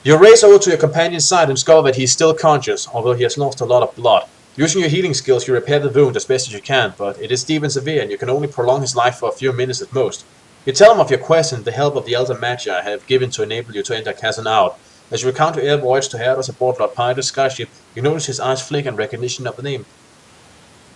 You race over to your companion's side and discover that he's still conscious, although he has lost a lot of blood. Using your healing skills, you repair the wound as best as you can, but it is deep and severe, and you can only prolong his life for a few minutes at most. You tell him of your quest and the help of the Elder Magi have given to enable you to enter Casanout. As you recount your air voyage to Herdos aboard Lord Pydo's skyship, you notice his eyes flick in recognition of the name.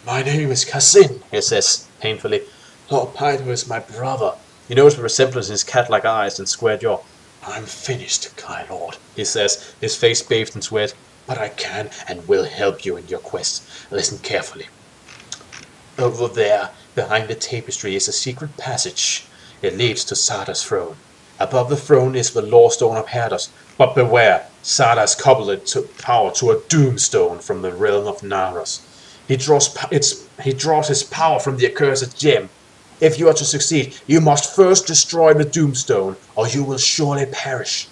My name is Cassin, he says, painfully. Lord Pydo is my brother. You notice the resemblance in his cat-like eyes and square jaw. I'm finished, Kai Lord, he says, his face bathed in sweat. But I can and will help you in your quest. Listen carefully. Over there, behind the tapestry, is a secret passage. It leads to Sarda's throne. Above the throne is the Law Stone of Herdos. But beware, Sarda has coupled it to power to a Doomstone from the realm of Naros. He draws his power from the accursed gem. If you are to succeed, you must first destroy the Doomstone, or you will surely perish.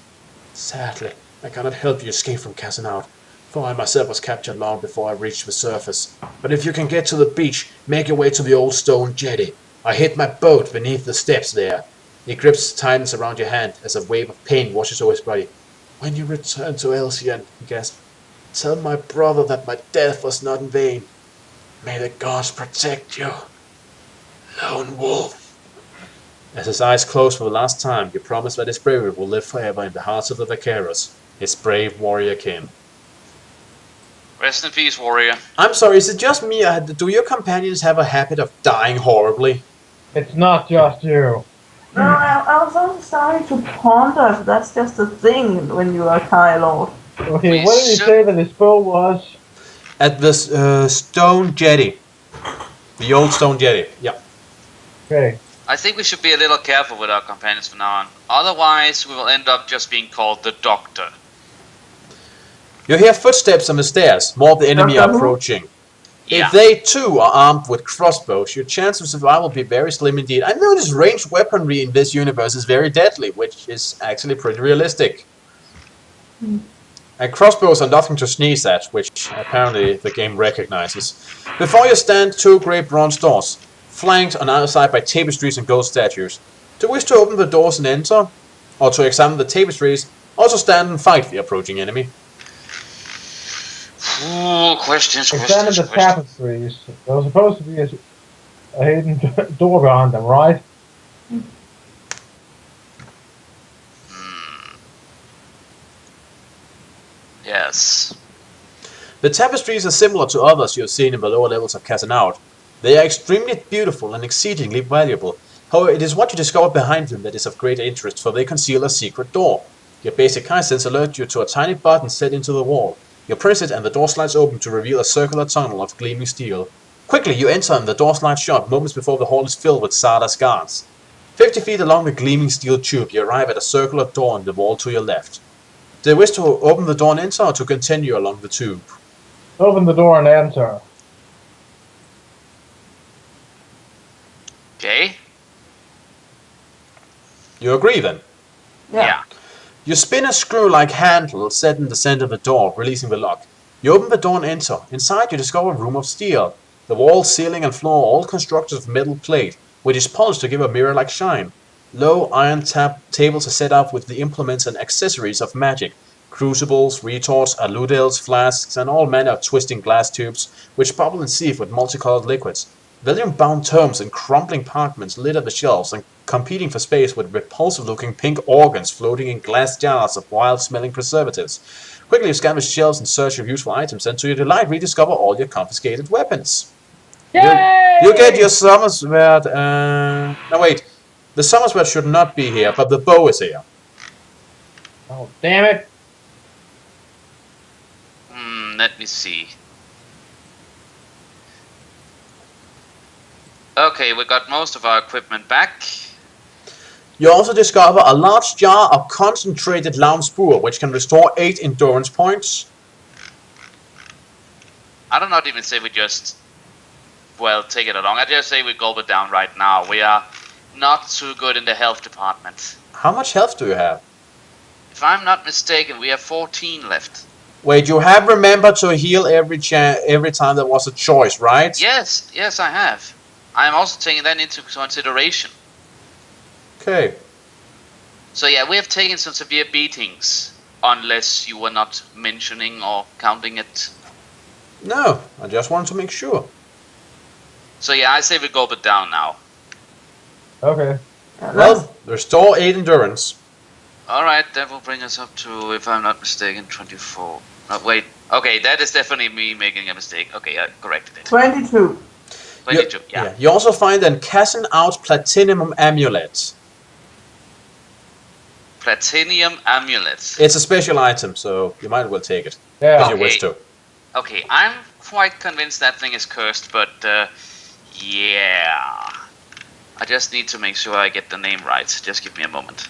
Sadly, I cannot help you escape from Casanout, for I myself was captured long before I reached the surface. But if you can get to the beach, make your way to the old stone jetty. I hid my boat beneath the steps there. He grips tightens around your hand as a wave of pain washes over his body. When you return to Elcian, he gasped, tell my brother that my death was not in vain. May the gods protect you, Lone Wolf. As his eyes close for the last time, you promise that his bravery will live forever in the hearts of the Vaqueros, his brave warrior kin. Rest in peace, warrior. I'm sorry, is it just me? Do your companions have a habit of dying horribly? It's not just you. No, I was also starting to ponder if that's just a thing when you are Kai Lord. Okay, what did he say that his boat was? At the stone jetty. The old stone jetty, yeah. Okay. I think we should be a little careful with our companions from now on. Otherwise, we will end up just being called the Doctor. You hear footsteps on the stairs. More of the enemy are approaching. Yeah. If they too are armed with crossbows, your chance of survival will be very slim indeed. I notice ranged weaponry in this universe is very deadly, which is actually pretty realistic. And crossbows are nothing to sneeze at, which apparently the game recognizes. Before you stand two great bronze doors, flanked on either side by tapestries and gold statues. Do you wish to open the doors and enter? Or to examine the tapestries, also stand and fight the approaching enemy? Ooh, questions. Examine the tapestries. There's supposed to be a hidden door behind them, right? Yes. The tapestries are similar to others you have seen in the lower levels of Casanout. They are extremely beautiful and exceedingly valuable. However, it is what you discover behind them that is of great interest, for they conceal a secret door. Your basic high sense alerts you to a tiny button set into the wall. You press it and the door slides open to reveal a circular tunnel of gleaming steel. Quickly you enter and the door slides shut moments before the hall is filled with Sarda's guards. 50 feet along the gleaming steel tube, you arrive at a circular door in the wall to your left. Do you wish to open the door and enter, or to continue along the tube? Open the door and enter. Okay. You agree then? Yeah. You spin a screw-like handle set in the center of the door, releasing the lock. You open the door and enter. Inside you discover a room of steel. The walls, ceiling and floor are all constructed of metal plate, which is polished to give a mirror-like shine. Low iron tables are set up with the implements and accessories of magic. Crucibles, retorts, aludels, flasks, and all manner of twisting glass tubes, which bubble and sieve with multicolored liquids. Valium-bound tomes and crumbling parchments litter the shelves and competing for space with repulsive-looking pink organs floating in glass jars of wild-smelling preservatives. Quickly you scan the shelves in search of useful items and to your delight rediscover all your confiscated weapons. Yay! You get your Summersword, no wait, the Summersword should not be here, but the bow is here. Oh, damn it. Let me see. Okay, we got most of our equipment back. You also discover a large jar of concentrated Launspur, which can restore 8 endurance points. I do not even say we just, well, take it along. I just say we gulp it down right now. We are not too good in the health department. How much health do you have? If I'm not mistaken, we have 14 left. Wait, you have remembered to heal every time there was a choice, right? Yes, I have. I am also taking that into consideration. Okay. So yeah, we have taken some severe beatings. unless you were not mentioning or counting it. No, I just wanted to make sure. So yeah, I say we gulp it down now. Okay. Well, restore 8 endurance. Alright, that will bring us up to, if I'm not mistaken, 24. Oh, wait. Okay, that is definitely me making a mistake. Okay, I corrected it. 22. 22, yeah. You also find an Cassin Out Platinum Amulet. Platinum amulet. It's a special item, so you might as well take it. Yeah. Because you wish to. Okay, I'm quite convinced that thing is cursed, but yeah. I just need to make sure I get the name right. Just give me a moment.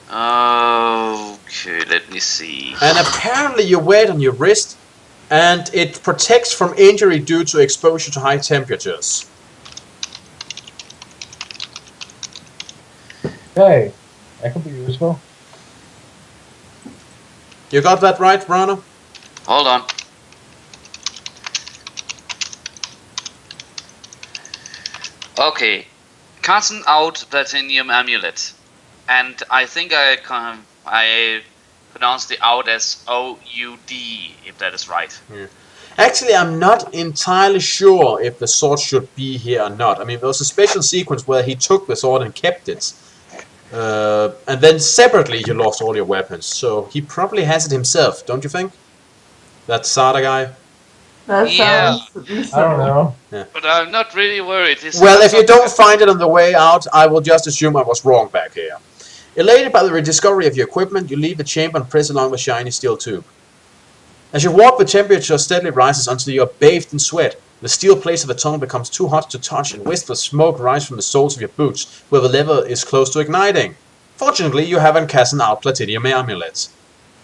Okay, let me see. And apparently you wear it on your wrist, and it protects from injury due to exposure to high temperatures. Okay. That could be useful. You got that right, Rana? Hold on. Okay, Carson Out Platinum Amulet, and I think I pronounced the out as O-U-D, if that is right. Actually, I'm not entirely sure if the sword should be here or not. I mean, there was a special sequence where he took the sword and kept it. And then separately you lost all your weapons. So he probably has it himself, don't you think? That Sada guy? That Yeah. sounds I reasonable. don't know. But I'm not really worried. Well, if you don't find it on the way out, I will just assume I was wrong back here. Elated by the rediscovery of your equipment, you leave the chamber and press along the shiny steel tube. As you walk, the temperature steadily rises until you are bathed in sweat. The steel plates of the tunnel becomes too hot to touch, and wisps of smoke rise from the soles of your boots, where the lever is close to igniting. Fortunately, you have encastled out platinum amulets.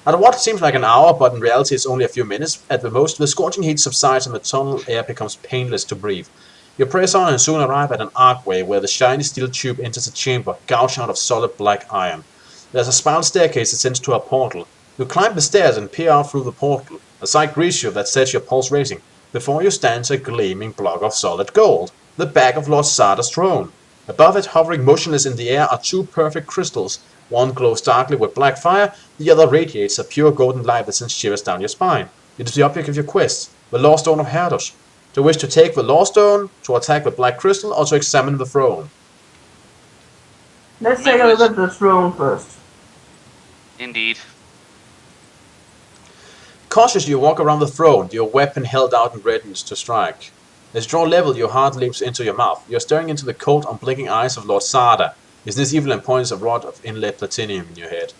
After what seems like an hour, but in reality is only a few minutes, at the most, the scorching heat subsides and the tunnel air becomes painless to breathe. You press on and soon arrive at an archway where the shiny steel tube enters a chamber, gouged out of solid black iron. There's a spiral staircase that sends to a portal. You climb the stairs and peer out through the portal. A sight greets you that sets your pulse racing. Before you stands a gleaming block of solid gold, the back of Lord Sarda's throne. Above it, hovering motionless in the air, are 2 perfect crystals. One glows darkly with black fire, the other radiates a pure golden light that sends shivers down your spine. It is the object of your quest, the Law Stone of Herdos. Do you wish to take the Law Stone, to attack the black crystal, or to examine the throne? Let's take a look at the throne first. Indeed. Cautiously you walk around the throne, your weapon held out in readiness to strike. As you draw level, your heart leaps into your mouth. You are staring into the cold, unblinking eyes of Lord Sarda. Is this evil and points a rod of inlaid platinum in your head?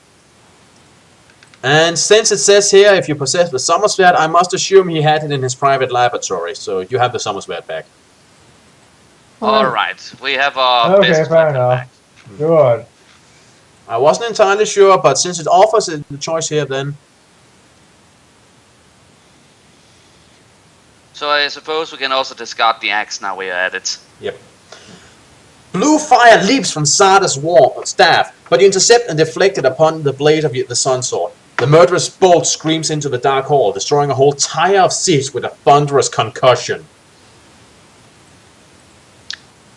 And since it says here, if you possess the Summersword, I must assume he had it in his private laboratory, so you have the Summersword back. Alright, we have our Okay, best fair weapon enough. back. Good. I wasn't entirely sure, but since it offers the choice here, then... So I suppose we can also discard the axe now we are at it. Yep. Blue fire leaps from Sarda's staff, but you intercept and deflect it upon the blade of the sun sword. The murderous bolt screams into the dark hall, destroying a whole tier of seats with a thunderous concussion.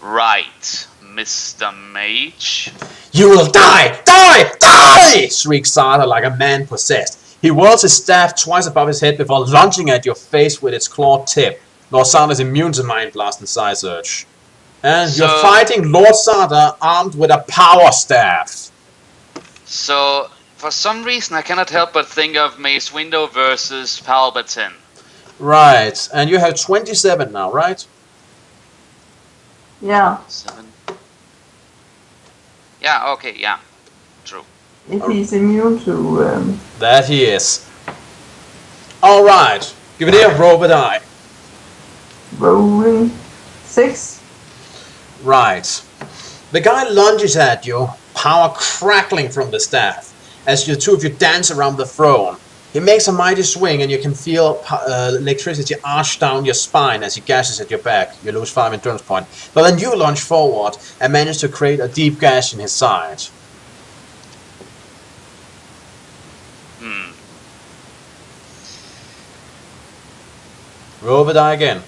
Right, Mr. Mage. You will die! Die! Die! Shrieks Sarda like a man possessed. He whirls his staff twice above his head before lunging at your face with its clawed tip. Lord Sarda is immune to Mind Blast and Side Surge. And you're fighting Lord Sarda armed with a power staff. So, for some reason I cannot help but think of Mace Windu versus Palpatine. Right, and you have 27 now, right? Yeah, 7. Yeah, okay, yeah. True. if he's immune to... That he is. Alright, give it here, roll a die. rolling 6. Right. The guy lunges at you, power crackling from the staff, as the two of you dance around the throne. He makes a mighty swing and you can feel electricity arch down your spine as he gashes at your back. You lose 5 endurance points. But then you lunge forward and manage to create a deep gash in his side. Roll the die again.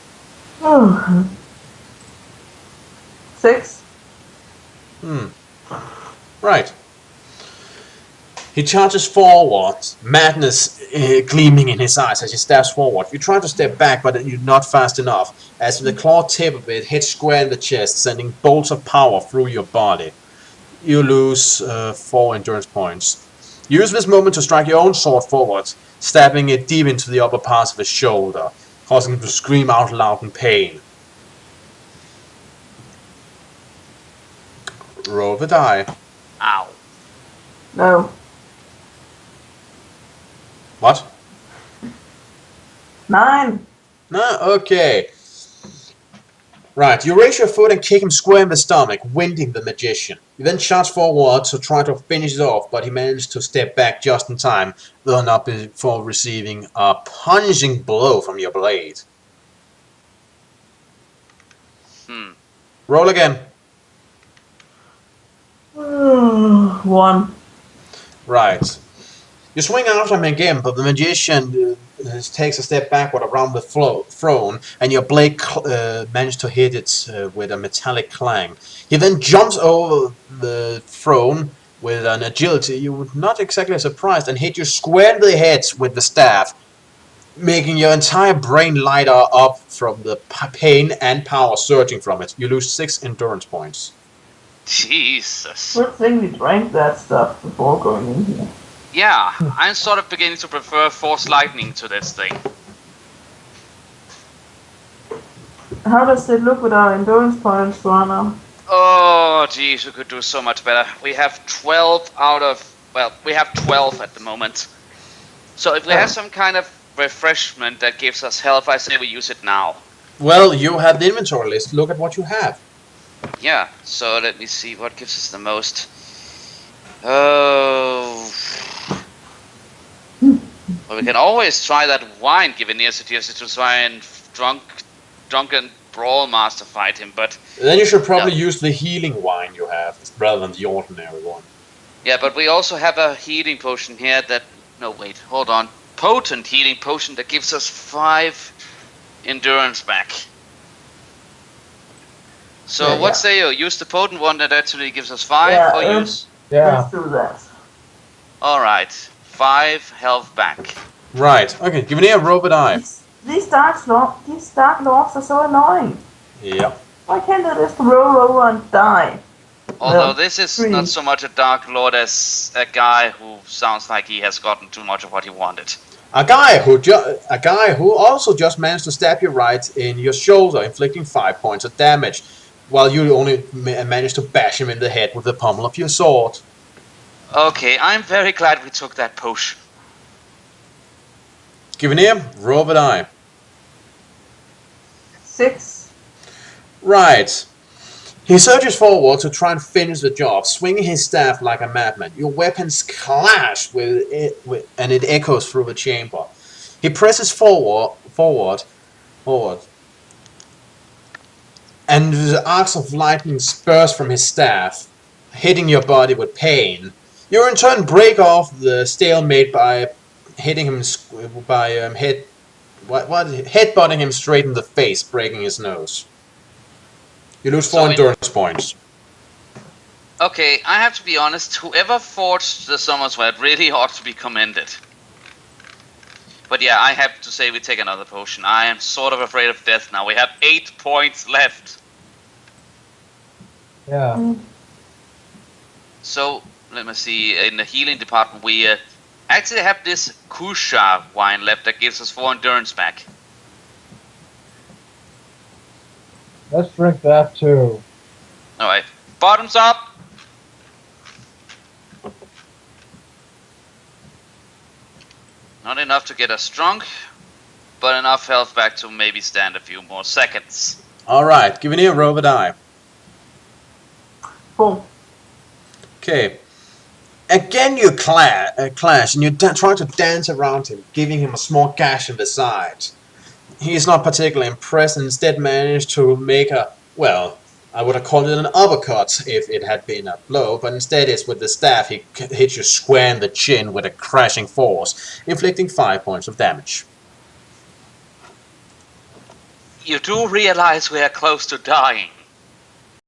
Oh. 6. Right. He charges forward, madness gleaming in his eyes as he steps forward. You try to step back, but you're not fast enough, as the claw tip of it hits square in the chest, sending bolts of power through your body. You lose 4 endurance points. Use this moment to strike your own sword forward, stabbing it deep into the upper part of his shoulder, causing him to scream out loud in pain. Roll the die. Ow. No. What? 9. No? Okay. Right, you raise your foot and kick him square in the stomach, winding the magician. You then charge forward to try to finish it off, but he managed to step back just in time, though not before receiving a punishing blow from your blade. Roll again. 1. Right. You swing after him again, but the magician takes a step backward around the throne, and your blade manages to hit it with a metallic clang. He then jumps over the throne with an agility you would not exactly surprised, and hit you square in the head with the staff, making your entire brain light up from the pain and power surging from it. You lose 6 endurance points. Jesus. Good thing we drank that stuff before going in here. Yeah, I'm sort of beginning to prefer Force Lightning to this thing. How does it look with our endurance points, Rana? Oh, geez, we could do so much better. We have 12 out of... Well, we have 12 at the moment. So if we have some kind of refreshment that gives us health, I say we use it now. Well, you have the inventory list. Look at what you have. Yeah, so let me see what gives us the most. Oh... Well, we can always try that wine Givenir suggested to try and drunken brawl master fight him, but... Then you should probably use the healing wine you have, rather than the ordinary one. Yeah, but we also have a healing potion here that... No, wait, hold on. Potent healing potion that gives us 5 endurance back. So Yeah, what yeah. say you? Use the potent one that actually gives us 5, Yeah, or use... Yeah. Let's do that. Alright, 5 health back. Right, okay, give me a robot eye. These dark lords are so annoying. Yeah. Why can't they just roll over and die? Although Well, this is 3. not so much a Dark Lord as a guy who sounds like he has gotten too much of what he wanted. A guy who also just managed to stab you right in your shoulder, inflicting 5 points of damage, while you only managed to bash him in the head with the pommel of your sword. Okay, I'm very glad we took that potion. Give an ear, robot eye. 6. Right. He surges forward to try and finish the job, swinging his staff like a madman. Your weapons clash and it echoes through the chamber. He presses forward, and the arcs of lightning burst from his staff, hitting your body with pain. You in turn break off the stalemate by hitting him headbutting him straight in the face, breaking his nose. You lose 4 endurance points. Okay, I have to be honest, whoever forged the Summer Sword really ought to be commended. But yeah, I have to say we take another potion. I am sort of afraid of death now. We have 8 points left. Yeah. So, let me see, in the healing department we actually have this Kusha wine left that gives us 4 endurance back. Let's drink that too. Alright, bottoms up! Not enough to get us drunk, but enough health back to maybe stand a few more seconds. Alright, give me a robot eye. 4. Okay. Again you clash and you try to dance around him, giving him a small gash in the side. He is not particularly impressed and instead managed to make a, well, I would have called it an uppercut if it had been a blow, but instead it's with the staff he hits you square in the chin with a crashing force, inflicting 5 points of damage. You do realize we are close to dying.